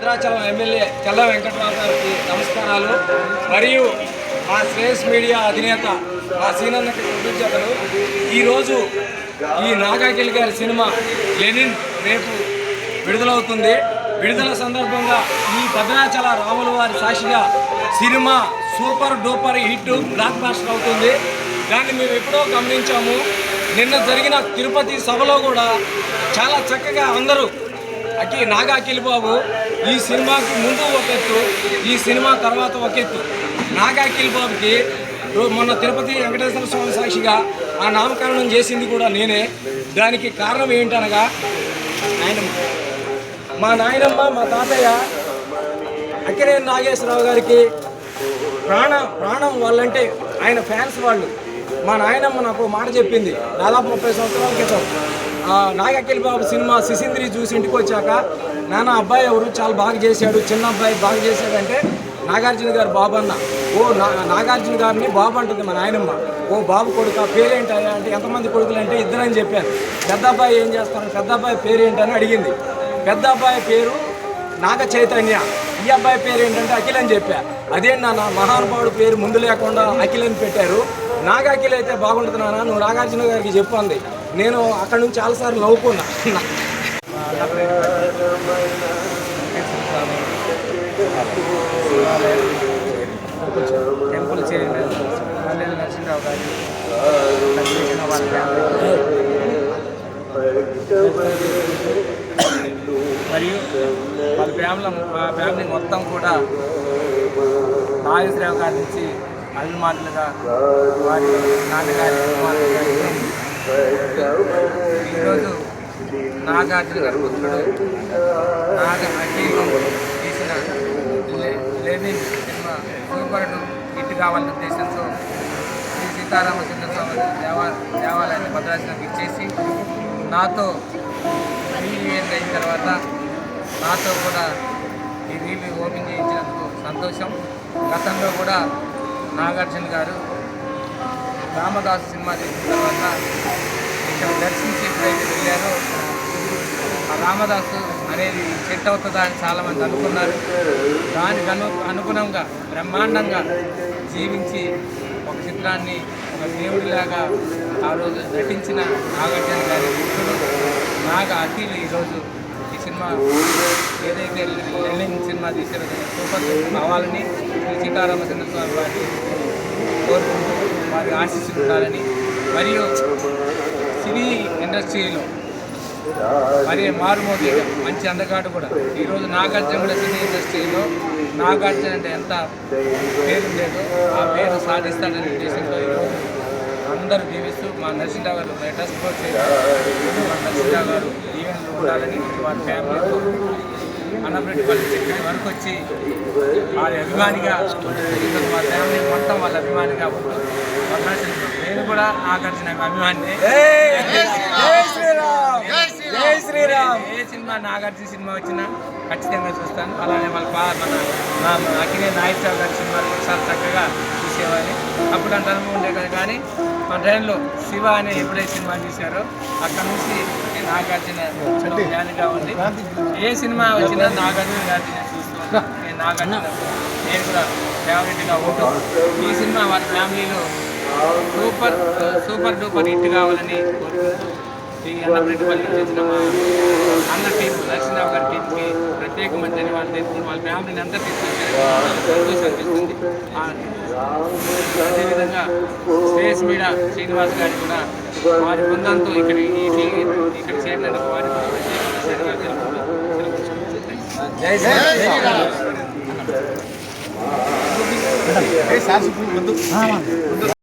Bhadrachalam MLA చల్ల వెంకటరావు గారికి నమస్కారాలు. మరియు మా శ్రేయస్ మీడియా అధినేత మా సీనన్నకి కృతజ్ఞతలు. ఈరోజు ఈ నాగార్జున గారి సినిమా లెనిన్ రేపు విడుదలవుతుంది. విడుదల సందర్భంగా ఈ భద్రాచల రాముల వారి సాక్షిగా cinema super duper hit blockbuster అవుతుంది. దాన్ని మేము ఎప్పుడో గమనించాము. నిన్న జరిగిన తిరుపతి సభలో కూడా చాలా చక్కగా అందరూ నాగా అఖిల్ బాబు ఈ సినిమాకి ముందు ఒక ఎత్తు, ఈ సినిమా తర్వాత ఒక ఎత్తు. నాగా అఖిల్ బాబుకి మొన్న తిరుపతి వెంకటేశ్వర స్వామి సాక్షిగా ఆ నామకరణం చేసింది కూడా నేనే. దానికి కారణం ఏంటనగా మా నాయనమ్మ మా తాతయ్య అక్కినేని నాగేశ్వరరావు గారికి ప్రాణం వాళ్ళంటే ఆయన ఫ్యాన్స్ వాళ్ళు. మా నాయనమ్మ నాకు మాట చెప్పింది దాదాపు 30 సంవత్సరాల క్రితం. నాగా అఖిల్ బాబు సినిమా సిసింద్రి చూసి ఇంటికి వచ్చాక, నాన్న అబ్బాయి ఎవరు చాలా బాగా చేశాడు, చిన్న అబ్బాయి బాగా చేశాడంటే నాగార్జున గారు బాబు అన్న. నాగార్జున గారిని బాబు అంటుంది మా నాయనమ్మ. బాబు కొడుకు పేరేంటయ్యా అంటే ఎంతమంది కొడుకులు అంటే ఇద్దరని చెప్పాను. పెద్ద అబ్బాయి ఏం చేస్తాను, పెద్ద అబ్బాయి పేరేంటని అడిగింది. పెద్ద అబ్బాయి పేరు నాగ చైతన్య, ఈ అబ్బాయి పేరు ఏంటంటే అఖిల్ అని చెప్పా. అదేంటి నాన్న మహానుభావుడు పేరు ముందు లేకుండా అఖిల్ అని పెట్టారు. నాగా అఖిల్ అయితే బాగుంటుంది నాన్న, నువ్వు నాగార్జున గారికి చెప్పు అంది. నేను అక్కడ నుంచి చాలాసార్లు నవ్వుకున్నా. టెంపుల్ చైర్మన్ మల్లెల నరసింహరావు గారు మరియు వాళ్ళ ఫ్యామిలీ మొత్తం కూడా నాగేశ్వరరావు గారి నుంచి అభిమానులుగా వారి నాన్నగారి అభిమానులుగా ఈరోజు నాగార్జున గారు నాగ అఖిల్ తీసిన లెనిన్ సినిమా సూపర్ హిట్ కావాలనే ఉద్దేశంతో శ్రీ సీతారామచంద్ర స్వామి దేవాలయాన్ని భద్రాచలంకి ఇచ్చేసి నాతో రీలీజ్ అయిన తర్వాత నాతో కూడా ఈ రీలీజ్ ఓపెన్ చేయించినందుకు సంతోషం. గతంలో కూడా నాగార్జున గారు రామదాసు సినిమా తీసిన తర్వాత ఇక్కడ దర్శించి ఎప్పుడైతే వెళ్ళారో ఆ రామదాసు అనేది సెట్ అవుతుందా అని చాలామంది అనుకున్నారు. దానికి అనుగుణంగా బ్రహ్మాండంగా జీవించి ఒక చిత్రాన్ని ఒక దేవుడిలాగా ఆ రోజు నటించిన నాగార్జున గారి మిత్రుడు నాగా అఖిల్ ఈరోజు ఈ సినిమా ఏదైతే లెనిన్ సినిమా తీసారో సూపర్ కావాలని శ్రీ సీతారామచంద్ర స్వామి వారిని కోరుకుంటూ వారి ఆశీస్సులు ఉండాలని, మరియు సినీ ఇండస్ట్రీలో మరి మారుమోగిగా మంచి అందగాడు కూడా ఈరోజు నాగార్జున కూడా సినీ ఇండస్ట్రీలో నాగార్జున అంటే ఎంత పేరు ఉండేదో ఆ పేరు సాధిస్తాడనే ఉద్దేశంలో ఈరోజు అందరూ దీవిస్తూ మా నరసింహరావు గారు లేటెస్ట్ కోచ్ మా నరసింహరావు గారు ఈవెంట్లు ఉండాలని వారి ఫ్యామిలీతో అన్నపరెడ్డిపల్లి ఇక్కడి వరకు వచ్చి వారి అభిమానిగా మా ఫ్యామిలీ మొత్తం వాళ్ళ అభిమానిగా ఉంటూ నేను కూడా నాగార్జున అభిమాని. ఏ సినిమా నాగార్జున సినిమా వచ్చినా ఖచ్చితంగా చూస్తాను. అలానే మన అక్కినేని నాగేశ్వరరావు గారి సినిమాలు కూడా చాలా చక్కగా చూసేవాడిని. అప్పుడు అంత అనుభవం ఉండే కదా. కానీ మా ట్రైన్లో శివ అనే ఎప్పుడైతే సినిమా చూశారో అక్కడ నుంచి నాగార్జున ఫ్యాన్గా ఉంది. ఏ సినిమా వచ్చినా నాగార్జున గారిని చూస్తున్నాను. నేను కూడా ఫేవరెట్గా ఉంటూ ఈ సినిమా వారి ఫ్యామిలీలో సూపర్ డూపర్ హిట్ కావాలని కోరుకుంటూ ఈ అన్నపరెడ్డిపల్లి చేసిన మా అన్న టీం నరసింహరావు గారి టీంకి ప్రత్యేకమైన ధన్యవాదాలు తెలుపుకుంటూ వాళ్ళ ఫ్యామిలీని అంతా తీసుకొచ్చి సంతోషిస్తుంది. అదేవిధంగా శ్రేయస్ మీడియా శ్రీనివాస్ గారి కూడా వారి బృందంతో ఇక్కడ చేరినందుకు వారికి ప్రత్యేకమైన ధన్యవాదాలు తెలుపుకుంటూ